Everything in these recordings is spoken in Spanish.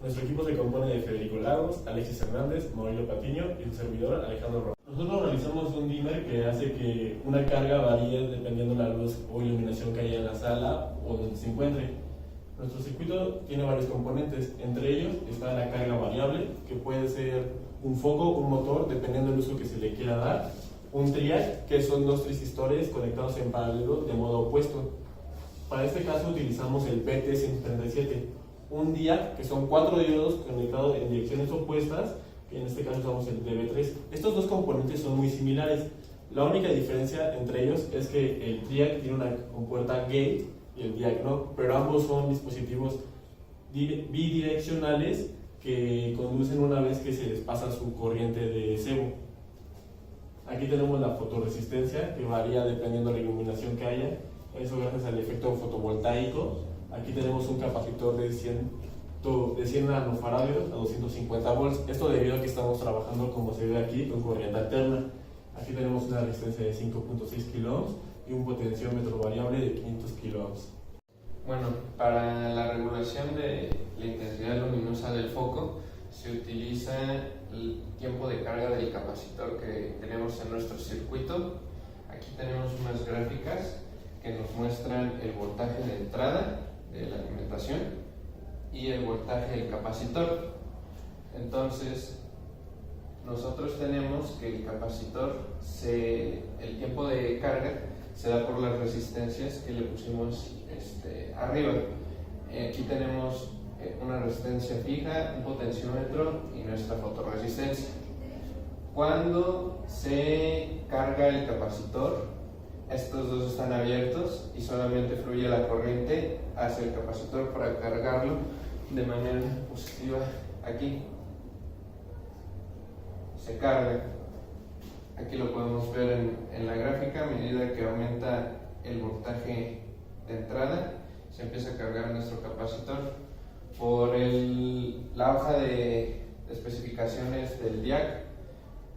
Nuestro equipo se compone de Federico Lagos, Alexis Hernández, Mauricio Patiño y su servidor Alejandro Rojas. Nosotros realizamos un dimmer que hace que una carga varíe dependiendo de la luz o iluminación que haya en la sala o donde se encuentre. Nuestro circuito tiene varios componentes, entre ellos está la carga variable, que puede ser un foco, un motor, dependiendo del uso que se le quiera dar, un triac, que son dos transistores conectados en paralelo de modo opuesto. Para este caso utilizamos el PT137, un diac, que son 4 diodos conectados en direcciones opuestas, que en este caso usamos el DB3. Estos dos componentes son muy similares. La única diferencia entre ellos es que el triac tiene una compuerta gate y el diac no, pero ambos son dispositivos bidireccionales que conducen una vez que se les pasa su corriente de cebo. Aquí tenemos la fotorresistencia, que varía dependiendo de la iluminación que haya, eso gracias al efecto fotovoltaico. Aquí tenemos un capacitor de 100 nanofaradios a 250 volts, esto debido a que estamos trabajando, como se ve aquí, con corriente alterna. Aquí tenemos una resistencia de 5.6 kiloohms y un potenciómetro variable de 500 kiloohms. Bueno, para la regulación de la intensidad luminosa del foco se utiliza el tiempo de carga del capacitor que tenemos en nuestro circuito. Aquí tenemos unas gráficas que nos muestran el voltaje de entrada de la alimentación y el voltaje del capacitor. Entonces, nosotros tenemos que el capacitor, el tiempo de carga se da por las resistencias que le pusimos arriba. Aquí tenemos una resistencia fija, un potenciómetro y nuestra fotorresistencia. Cuando se carga el capacitor, estos dos están abiertos y solamente fluye la corriente hacia el capacitor para cargarlo de manera positiva. Aquí se carga. Aquí lo podemos ver en la gráfica. A medida que aumenta el voltaje de entrada, se empieza a cargar nuestro capacitor. Por la hoja de especificaciones del diac,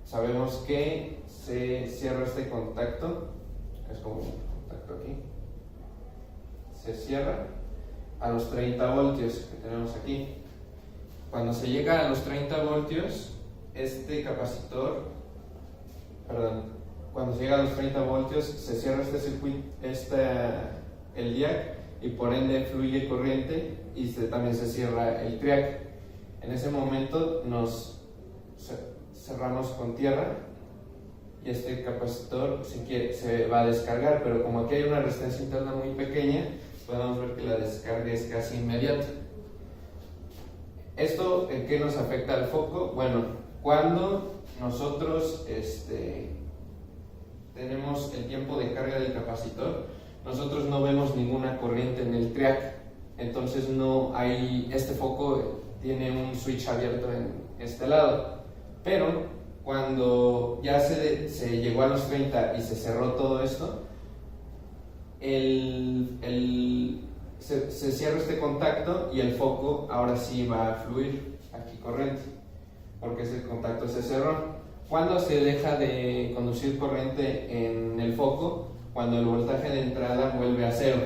sabemos que se cierra este contacto, es como un contacto aquí, se cierra a los 30 voltios que tenemos aquí. Cuando se llega a los 30 voltios, cuando se llega a los 30 voltios se cierra este circuito, el diac, y por ende fluye corriente y también se cierra el triac. En ese momento nos cerramos con tierra y este capacitor se va a descargar, pero como aquí hay una resistencia interna muy pequeña, podemos ver que la descarga es casi inmediata. ¿Esto en qué nos afecta al foco? Bueno, cuando nosotros tenemos el tiempo de carga del capacitor, nosotros no vemos ninguna corriente en el triac, entonces este foco tiene un switch abierto en este lado, pero cuando ya se llegó a los 30 y se cerró todo esto, se cierra este contacto y el foco ahora sí va a fluir aquí corriente, porque ese contacto se cerró. ¿Cuándo se deja de conducir corriente en el foco? Cuando el voltaje de entrada vuelve a cero,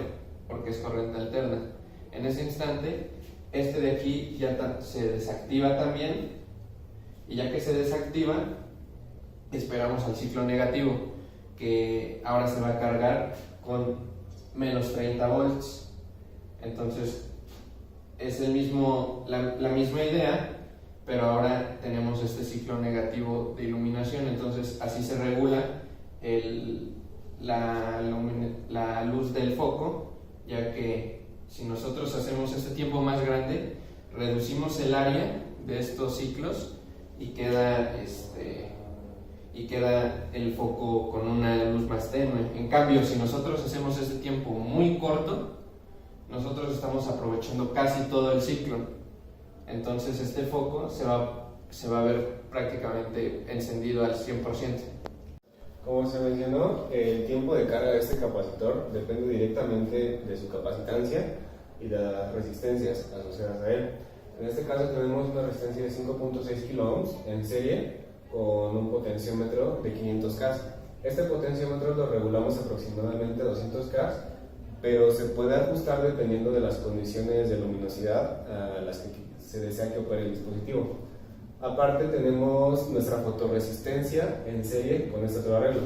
porque es corriente alterna. En ese instante, este de aquí ya se desactiva también, y ya que se desactiva, esperamos al ciclo negativo, que ahora se va a cargar con menos 30 volts. Entonces, es la misma idea, pero ahora tenemos este ciclo negativo de iluminación. Entonces, así se regula la luz del foco, ya que si nosotros hacemos este tiempo más grande, reducimos el área de estos ciclos y queda el foco con una luz más tenue. En cambio, si nosotros hacemos este tiempo muy corto, nosotros estamos aprovechando casi todo el ciclo. Entonces este foco se va a ver prácticamente encendido al 100%. Como se mencionó, el tiempo de carga de este capacitor depende directamente de su capacitancia y de las resistencias asociadas a él. En este caso tenemos una resistencia de 5.6 kiloohms en serie con un potenciómetro de 500K. Este potenciómetro lo regulamos aproximadamente a 200K pero se puede ajustar dependiendo de las condiciones de luminosidad a las que se desea que opere el dispositivo. Aparte tenemos nuestra fotorresistencia en serie con este otro arreglo.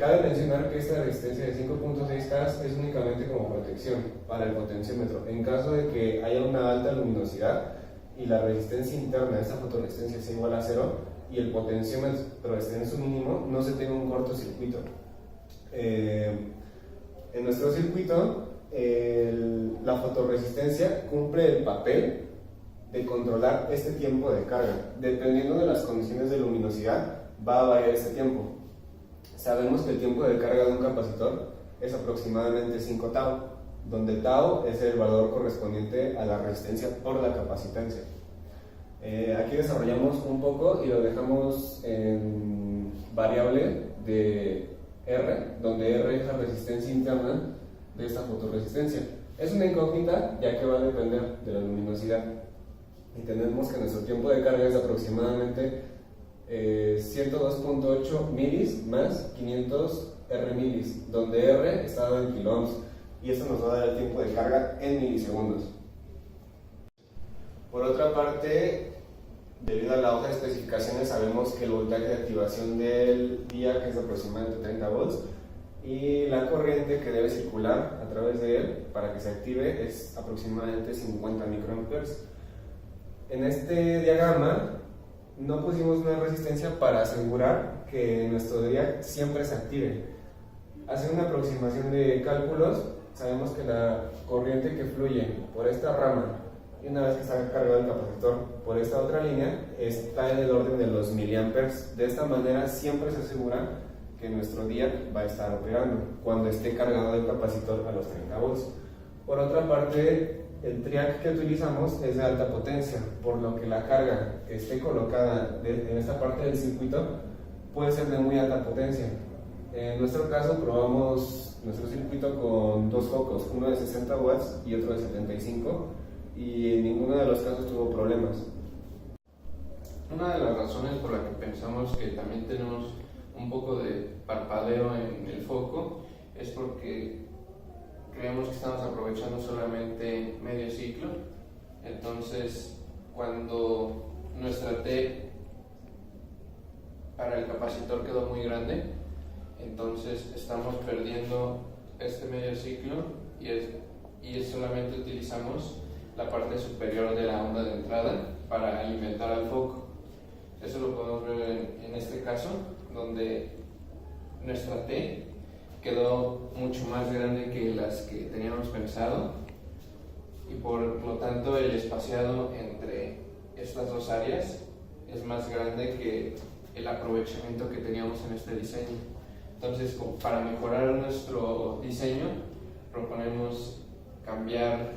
Cabe mencionar que esta resistencia de 5.6K es únicamente como protección para el potenciómetro. En caso de que haya una alta luminosidad y la resistencia interna de esta fotorresistencia sea igual a 0 y el potenciómetro esté en su mínimo, no se tenga un cortocircuito. En nuestro circuito, la fotorresistencia cumple el papel de controlar este tiempo de carga. Dependiendo de las condiciones de luminosidad, va a variar este tiempo. Sabemos que el tiempo de carga de un capacitor es aproximadamente 5 tau, donde tau es el valor correspondiente a la resistencia por la capacitancia. Aquí desarrollamos un poco y lo dejamos en variable de R, donde R es la resistencia interna de esta fotorresistencia. Es una incógnita ya que va a depender de la luminosidad. Y tenemos que nuestro tiempo de carga es aproximadamente 102.8 milis más 500 R milis, donde R está dado en kiloohms, y esto nos va a dar el tiempo de carga en milisegundos. Por otra parte, debido a la hoja de especificaciones, sabemos que el voltaje de activación del día es aproximadamente 30 volts y la corriente que debe circular a través de él para que se active es aproximadamente 50 microamperes. En este diagrama no pusimos una resistencia para asegurar que nuestro día siempre se active. Haciendo una aproximación de cálculos, sabemos que la corriente que fluye por esta rama y una vez que está cargado el capacitor por esta otra línea está en el orden de los miliamperes. De esta manera siempre se asegura que nuestro día va a estar operando cuando esté cargado el capacitor a los 30 volts. Por otra parte, el triac que utilizamos es de alta potencia, por lo que la carga que esté colocada en esta parte del circuito puede ser de muy alta potencia. En nuestro caso probamos nuestro circuito con dos focos, uno de 60 watts y otro de 75, y en ninguno de los casos tuvo problemas. Una de las razones por la que pensamos que también tenemos un poco de parpadeo en el foco es porque creemos que estamos aprovechando solamente medio ciclo. Entonces, cuando nuestra T para el capacitor quedó muy grande, entonces estamos perdiendo este medio ciclo y solamente utilizamos la parte superior de la onda de entrada para alimentar al foco. Eso lo podemos ver en este caso, donde nuestra T quedó mucho más grande que las que teníamos pensado y por lo tanto el espaciado entre estas dos áreas es más grande que el aprovechamiento que teníamos en este diseño. Entonces, para mejorar nuestro diseño, proponemos cambiar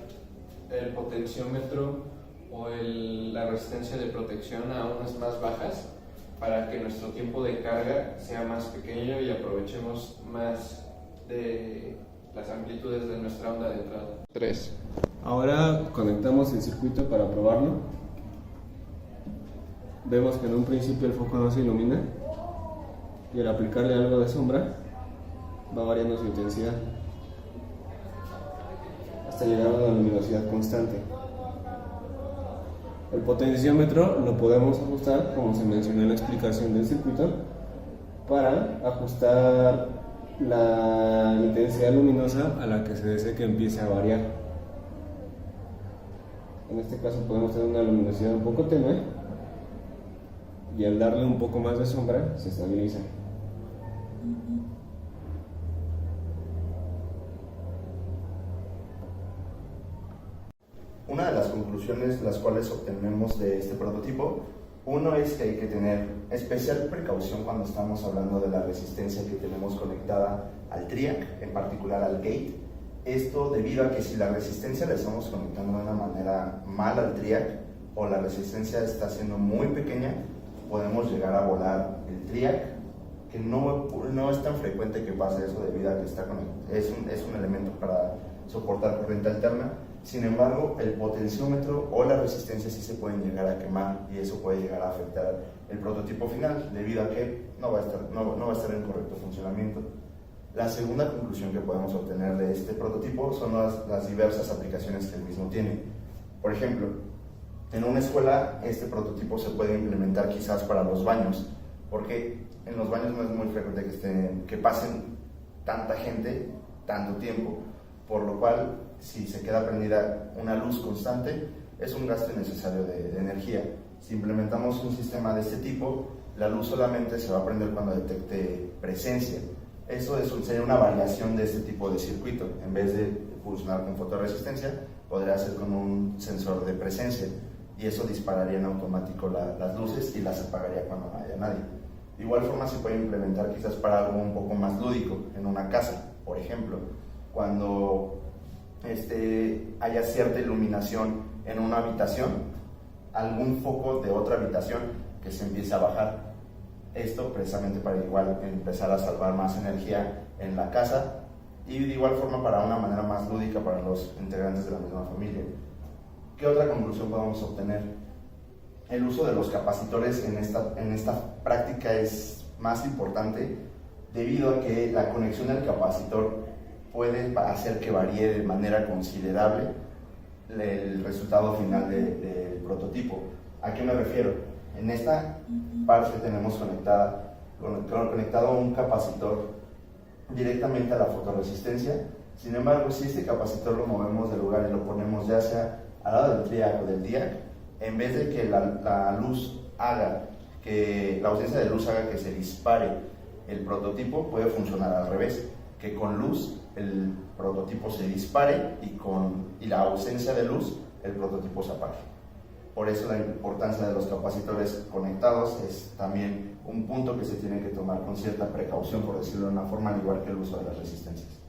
el potenciómetro o la resistencia de protección a unas más bajas para que nuestro tiempo de carga sea más pequeño y aprovechemos más de las amplitudes de nuestra onda de entrada. 3. Ahora conectamos el circuito para probarlo. Vemos que en un principio el foco no se ilumina y al aplicarle algo de sombra va variando su intensidad hasta llegar a una luminosidad constante. El potenciómetro lo podemos ajustar, como se mencionó en la explicación del circuito, para ajustar la intensidad luminosa a la que se desee que empiece a variar. En este caso podemos tener una luminosidad un poco tenue y al darle un poco más de sombra se estabiliza. Una de las conclusiones las cuales obtenemos de este prototipo, uno es que hay que tener especial precaución cuando estamos hablando de la resistencia que tenemos conectada al triac, en particular al gate. Esto debido a que si la resistencia la estamos conectando de una manera mal al triac o la resistencia está siendo muy pequeña, podemos llegar a volar el triac, que no es tan frecuente que pase eso debido a que es un elemento para soportar corriente alterna. Sin embargo, el potenciómetro o la resistencia sí se pueden llegar a quemar y eso puede llegar a afectar el prototipo final debido a que no va a estar en correcto funcionamiento. La segunda conclusión que podemos obtener de este prototipo son las diversas aplicaciones que el mismo tiene. Por ejemplo, en una escuela este prototipo se puede implementar quizás para los baños, porque en los baños no es muy frecuente que pasen tanta gente tanto tiempo, por lo cual si se queda prendida una luz constante es un gasto innecesario de energía. Si implementamos un sistema de este tipo, la luz solamente se va a prender cuando detecte presencia. Eso sería una variación de este tipo de circuito. En vez de funcionar con fotorresistencia, podría ser con un sensor de presencia, y eso dispararía en automático las luces y las apagaría cuando no haya nadie. De igual forma se puede implementar quizás para algo un poco más lúdico en una casa. Por ejemplo, cuando haya cierta iluminación en una habitación, algún foco de otra habitación que se empiece a bajar. Esto precisamente para igual empezar a salvar más energía en la casa, y de igual forma para una manera más lúdica para los integrantes de la misma familia. ¿Qué otra conclusión podemos obtener? El uso de los capacitores en esta práctica es más importante debido a que la conexión del capacitor puede hacer que varíe de manera considerable el resultado final del prototipo. ¿A qué me refiero? En esta parte tenemos conectado un capacitor directamente a la fotorresistencia. Sin embargo, si este capacitor lo movemos del lugar y lo ponemos ya sea al lado del triac o del diac, en vez de que la ausencia de luz haga que se dispare el prototipo, puede funcionar al revés, que con luz el prototipo se dispare y la ausencia de luz el prototipo se apague. Por eso la importancia de los capacitores conectados es también un punto que se tiene que tomar con cierta precaución, por decirlo de una forma, al igual que el uso de las resistencias.